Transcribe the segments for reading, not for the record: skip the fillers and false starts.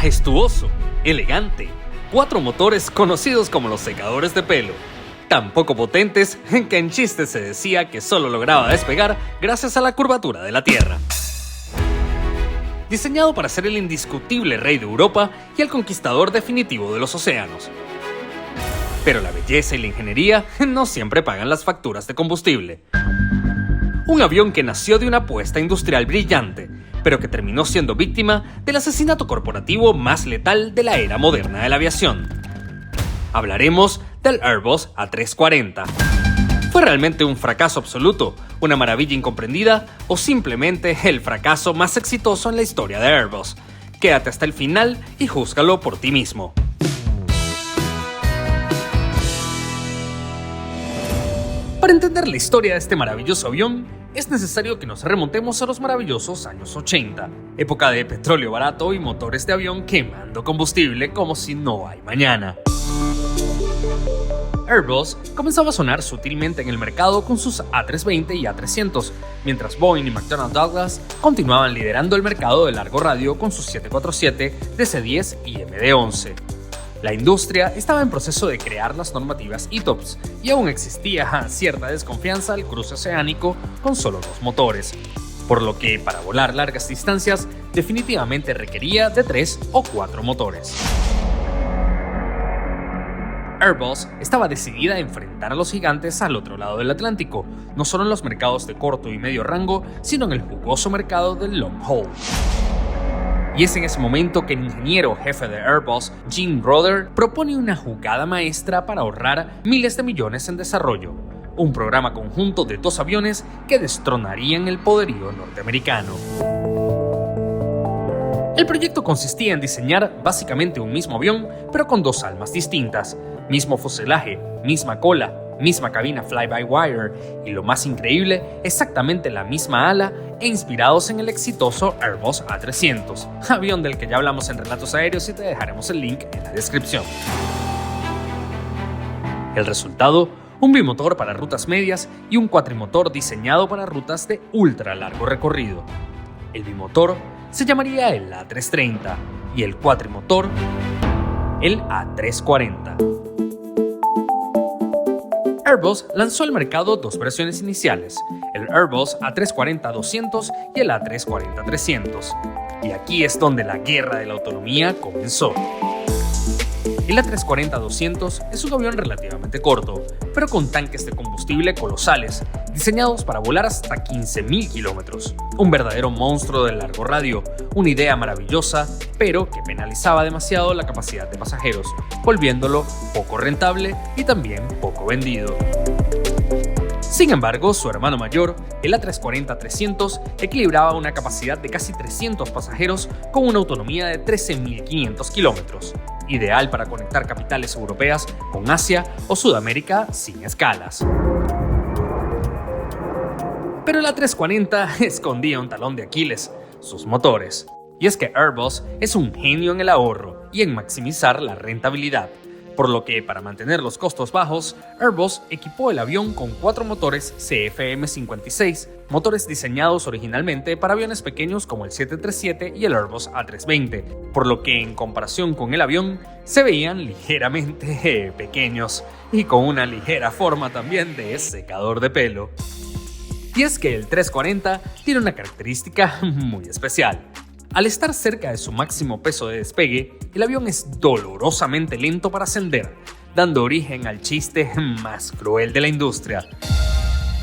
majestuoso, elegante, 4 motores conocidos como los secadores de pelo, tan poco potentes que en chiste se decía que solo lograba despegar gracias a la curvatura de la Tierra. Diseñado para ser el indiscutible rey de Europa y el conquistador definitivo de los océanos. Pero la belleza y la ingeniería no siempre pagan las facturas de combustible. Un avión que nació de una apuesta industrial brillante, pero que terminó siendo víctima del asesinato corporativo más letal de la era moderna de la aviación. Hablaremos del Airbus A340. ¿Fue realmente un fracaso absoluto, una maravilla incomprendida o simplemente el fracaso más exitoso en la historia de Airbus? Quédate hasta el final y júzgalo por ti mismo. Para entender la historia de este maravilloso avión, es necesario que nos remontemos a los maravillosos años 80, época de petróleo barato y motores de avión quemando combustible como si no hay mañana. Airbus comenzaba a sonar sutilmente en el mercado con sus A320 y A300, mientras Boeing y McDonnell Douglas continuaban liderando el mercado de largo radio con sus 747, DC-10 y MD-11. La industria estaba en proceso de crear las normativas ETOPS y aún existía cierta desconfianza al cruce oceánico con solo 2 motores, por lo que para volar largas distancias definitivamente requería de 3 o 4 motores. Airbus estaba decidida a enfrentar a los gigantes al otro lado del Atlántico, no solo en los mercados de corto y medio rango, sino en el jugoso mercado del long haul. Y es en ese momento que el ingeniero jefe de Airbus, Gene Brother, propone una jugada maestra para ahorrar miles de millones en desarrollo, un programa conjunto de 2 aviones que destronarían el poderío norteamericano. El proyecto consistía en diseñar básicamente un mismo avión, pero con 2 almas distintas, mismo fuselaje, misma cola, misma cabina fly-by-wire y, lo más increíble, exactamente la misma ala e inspirados en el exitoso Airbus A300, avión del que ya hablamos en Relatos Aéreos y te dejaremos el link en la descripción. El resultado, un bimotor para rutas medias y un cuatrimotor diseñado para rutas de ultra largo recorrido. El bimotor se llamaría el A330 y el cuatrimotor el A340. Airbus lanzó al mercado 2 versiones iniciales, el Airbus A340-200 y el A340-300. Y aquí es donde la guerra de la autonomía comenzó. El A340-200 es un avión relativamente corto, pero con tanques de combustible colosales, diseñados para volar hasta 15.000 kilómetros. Un verdadero monstruo de largo radio, una idea maravillosa, pero que penalizaba demasiado la capacidad de pasajeros, volviéndolo poco rentable y también poco vendido. Sin embargo, su hermano mayor, el A340-300, equilibraba una capacidad de casi 300 pasajeros con una autonomía de 13.500 kilómetros, ideal para conectar capitales europeas con Asia o Sudamérica sin escalas. Pero el A340 escondía un talón de Aquiles, sus motores. Y es que Airbus es un genio en el ahorro y en maximizar la rentabilidad, por lo que para mantener los costos bajos, Airbus equipó el avión con 4 motores CFM56, motores diseñados originalmente para aviones pequeños como el 737 y el Airbus A320, por lo que en comparación con el avión se veían ligeramente pequeños y con una ligera forma también de secador de pelo. Y es que el 340 tiene una característica muy especial. Al estar cerca de su máximo peso de despegue, el avión es dolorosamente lento para ascender, dando origen al chiste más cruel de la industria.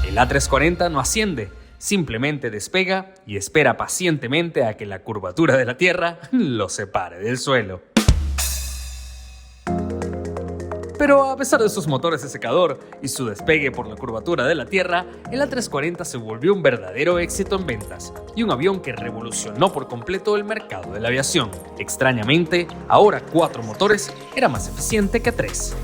El A340 no asciende, simplemente despega y espera pacientemente a que la curvatura de la Tierra lo separe del suelo. Pero a pesar de sus motores de secador y su despegue por la curvatura de la Tierra, el A340 se volvió un verdadero éxito en ventas y un avión que revolucionó por completo el mercado de la aviación. Extrañamente, ahora 4 motores era más eficiente que 3.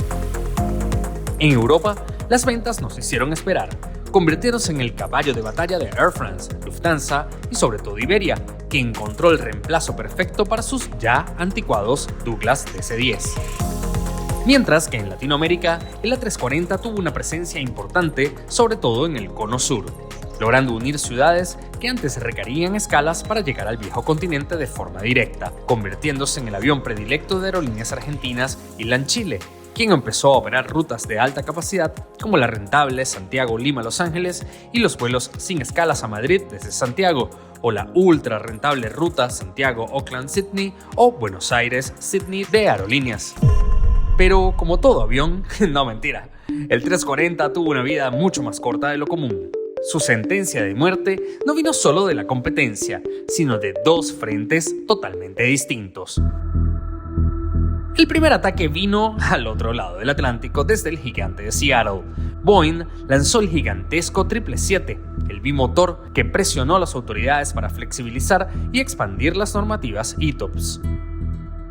En Europa, las ventas nos hicieron esperar, convirtiéndose en el caballo de batalla de Air France, Lufthansa y sobre todo Iberia, que encontró el reemplazo perfecto para sus ya anticuados Douglas DC-10. Mientras que en Latinoamérica, el A340 tuvo una presencia importante, sobre todo en el Cono Sur. logrando unir ciudades que antes requerían escalas para llegar al viejo continente de forma directa, convirtiéndose en el avión predilecto de aerolíneas argentinas y LAN Chile, quien empezó a operar rutas de alta capacidad como la rentable Santiago-Lima-Los Ángeles y los vuelos sin escalas a Madrid desde Santiago, o la ultra rentable ruta Santiago-Auckland-Sydney o Buenos Aires-Sydney de Aerolíneas. Pero como todo avión, no mentira, el 340 tuvo una vida mucho más corta de lo común. Su sentencia de muerte no vino solo de la competencia, sino de dos frentes totalmente distintos. El primer ataque vino al otro lado del Atlántico desde el gigante de Seattle. Boeing lanzó el gigantesco 777, el bimotor que presionó a las autoridades para flexibilizar y expandir las normativas ETOPS.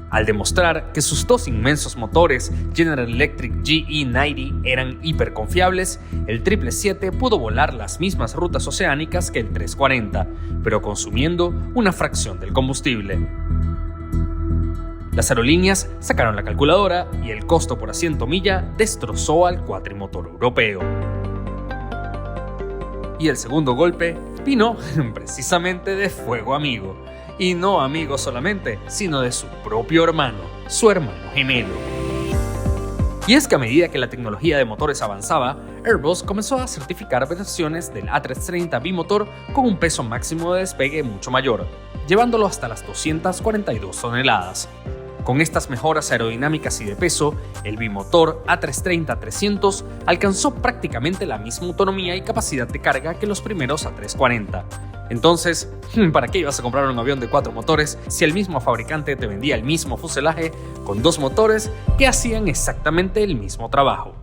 Al demostrar que sus dos inmensos motores General Electric GE90 eran hiperconfiables, el 777 pudo volar las mismas rutas oceánicas que el 340, pero consumiendo una fracción del combustible. Las aerolíneas sacaron la calculadora y el costo por asiento milla destrozó al cuatrimotor europeo. Y el segundo golpe vino precisamente de fuego amigo. Y no amigo solamente, sino de su propio hermano, su hermano gemelo. Y es que a medida que la tecnología de motores avanzaba, Airbus comenzó a certificar versiones del A330 bimotor con un peso máximo de despegue mucho mayor, llevándolo hasta las 242 toneladas. Con estas mejoras aerodinámicas y de peso, el bimotor A330-300 alcanzó prácticamente la misma autonomía y capacidad de carga que los primeros A340. Entonces, ¿para qué ibas a comprar un avión de 4 motores si el mismo fabricante te vendía el mismo fuselaje con 2 motores que hacían exactamente el mismo trabajo?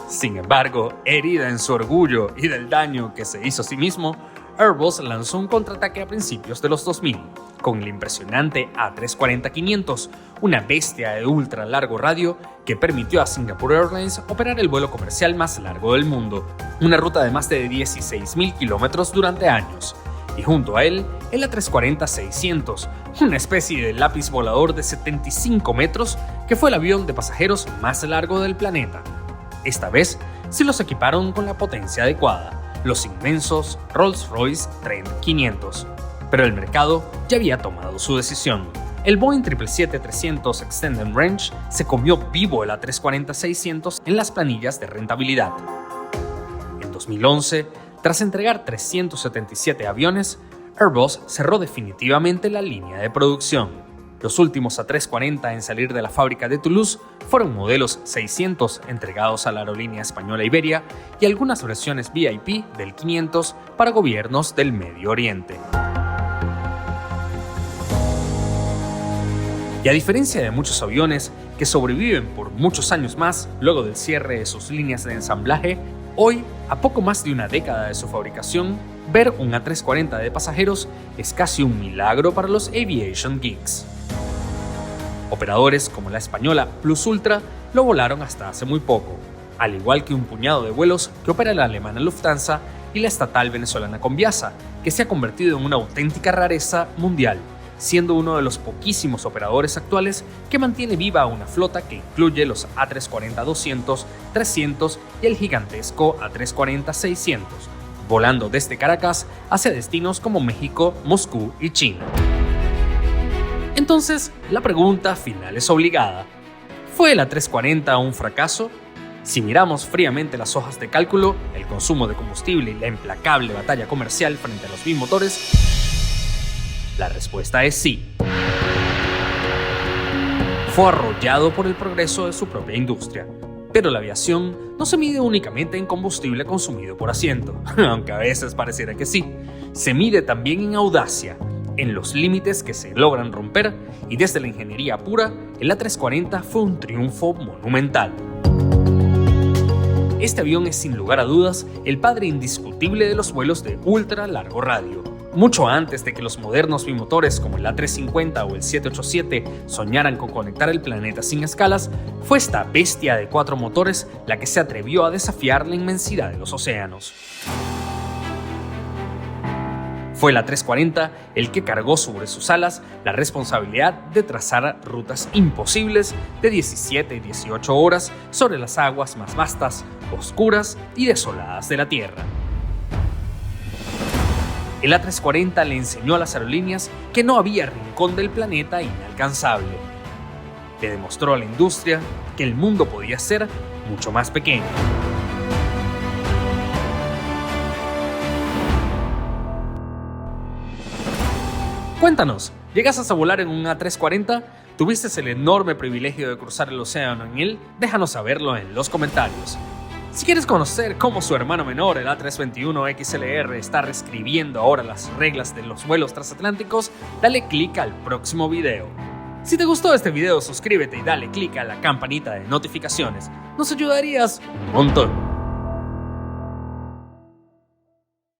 Sin embargo, herida en su orgullo y del daño que se hizo a sí mismo, Airbus lanzó un contraataque a principios de los 2000, con el impresionante A340-500, una bestia de ultra largo radio que permitió a Singapore Airlines operar el vuelo comercial más largo del mundo, una ruta de más de 16.000 kilómetros durante años, y junto a él, el A340-600, una especie de lápiz volador de 75 metros que fue el avión de pasajeros más largo del planeta. Esta vez, sí los equiparon con la potencia adecuada, los inmensos Rolls-Royce Trent 500. Pero el mercado ya había tomado su decisión. El Boeing 777-300 Extended Range se comió vivo el A340-600 en las planillas de rentabilidad. En 2011, tras entregar 377 aviones, Airbus cerró definitivamente la línea de producción. Los últimos A340 en salir de la fábrica de Toulouse fueron modelos 600 entregados a la aerolínea española Iberia y algunas versiones VIP del 500 para gobiernos del Medio Oriente. Y a diferencia de muchos aviones que sobreviven por muchos años más luego del cierre de sus líneas de ensamblaje, hoy, a poco más de una década de su fabricación, ver un A340 de pasajeros es casi un milagro para los aviation geeks. Operadores como la española Plus Ultra lo volaron hasta hace muy poco, al igual que un puñado de vuelos que opera la alemana Lufthansa y la estatal venezolana Conviasa, que se ha convertido en una auténtica rareza mundial, siendo uno de los poquísimos operadores actuales que mantiene viva una flota que incluye los A340-200, 300 y el gigantesco A340-600, volando desde Caracas hacia destinos como México, Moscú y China. Entonces, la pregunta final es obligada. ¿Fue el A340 un fracaso? Si miramos fríamente las hojas de cálculo, el consumo de combustible y la implacable batalla comercial frente a los bimotores, la respuesta es sí. Fue arrollado por el progreso de su propia industria. Pero la aviación no se mide únicamente en combustible consumido por asiento, aunque a veces pareciera que sí. Se mide también en audacia, en los límites que se logran romper, y desde la ingeniería pura, el A340 fue un triunfo monumental. Este avión es sin lugar a dudas el padre indiscutible de los vuelos de ultra largo radio. Mucho antes de que los modernos bimotores como el A350 o el 787 soñaran con conectar el planeta sin escalas, fue esta bestia de 4 motores la que se atrevió a desafiar la inmensidad de los océanos. Fue el A340 el que cargó sobre sus alas la responsabilidad de trazar rutas imposibles de 17 y 18 horas sobre las aguas más vastas, oscuras y desoladas de la Tierra. El A340 le enseñó a las aerolíneas que no había rincón del planeta inalcanzable. Le demostró a la industria que el mundo podía ser mucho más pequeño. Cuéntanos, ¿llegaste a volar en un A340? ¿Tuviste el enorme privilegio de cruzar el océano en él? Déjanos saberlo en los comentarios. Si quieres conocer cómo su hermano menor, el A321XLR, está reescribiendo ahora las reglas de los vuelos transatlánticos, dale clic al próximo video. Si te gustó este video, suscríbete y dale clic a la campanita de notificaciones. Nos ayudarías un montón.